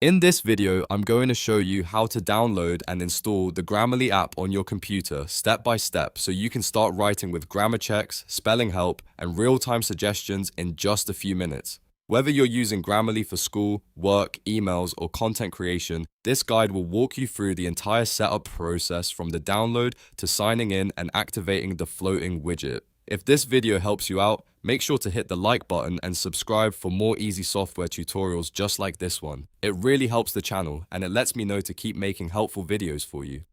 In this video, I'm going to show you how to download and install the Grammarly app on your computer step by step so you can start writing with grammar checks, spelling help, and real-time suggestions in just a few minutes. Whether you're using Grammarly for school, work, emails, or content creation, this guide will walk you through the entire setup process from the download to signing in and activating the floating widget. If this video helps you out, make sure to hit the like button and subscribe for more easy software tutorials just like this one. It really helps the channel and it lets me know to keep making helpful videos for you.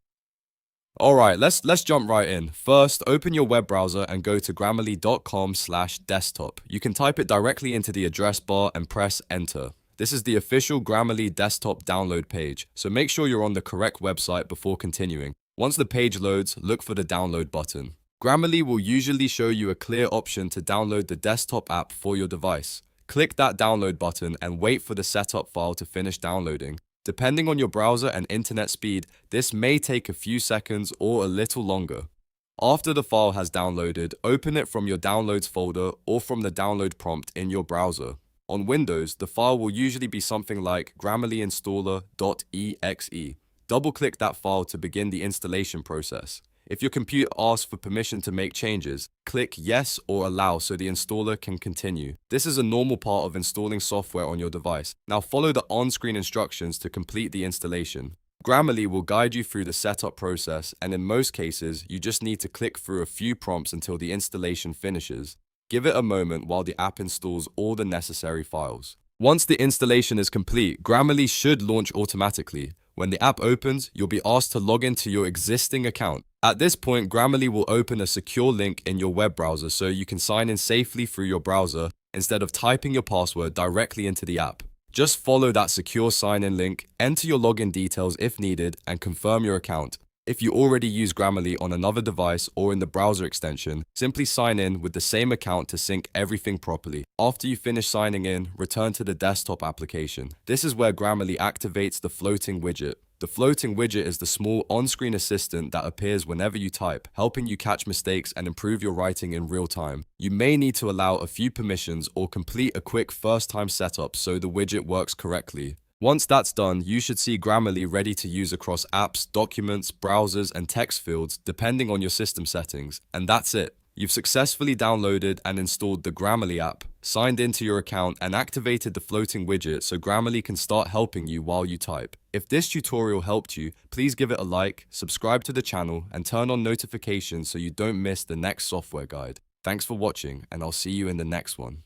Alright, let's jump right in. First, open your web browser and go to grammarly.com/desktop. You can type it directly into the address bar and press enter. This is the official Grammarly desktop download page, so make sure you're on the correct website before continuing. Once the page loads, look for the download button. Grammarly will usually show you a clear option to download the desktop app for your device. Click that download button and wait for the setup file to finish downloading. Depending on your browser and internet speed, this may take a few seconds or a little longer. After the file has downloaded, open it from your downloads folder or from the download prompt in your browser. On Windows, the file will usually be something like grammarlyinstaller.exe. Double-click that file to begin the installation process. If your computer asks for permission to make changes, click Yes or Allow so the installer can continue. This is a normal part of installing software on your device. Now follow the on-screen instructions to complete the installation. Grammarly will guide you through the setup process, and in most cases, you just need to click through a few prompts until the installation finishes. Give it a moment while the app installs all the necessary files. Once the installation is complete, Grammarly should launch automatically. When the app opens, you'll be asked to log into your existing account. At this point, Grammarly will open a secure link in your web browser so you can sign in safely through your browser instead of typing your password directly into the app. Just follow that secure sign-in link, enter your login details if needed, and confirm your account. If you already use Grammarly on another device or in the browser extension, simply sign in with the same account to sync everything properly. After you finish signing in, return to the desktop application. This is where Grammarly activates the floating widget. The floating widget is the small on-screen assistant that appears whenever you type, helping you catch mistakes and improve your writing in real time. You may need to allow a few permissions or complete a quick first-time setup so the widget works correctly. Once that's done, you should see Grammarly ready to use across apps, documents, browsers, and text fields, depending on your system settings. And that's it. You've successfully downloaded and installed the Grammarly app, signed into your account, and activated the floating widget so Grammarly can start helping you while you type. If this tutorial helped you, please give it a like, subscribe to the channel, and turn on notifications so you don't miss the next software guide. Thanks for watching, and I'll see you in the next one.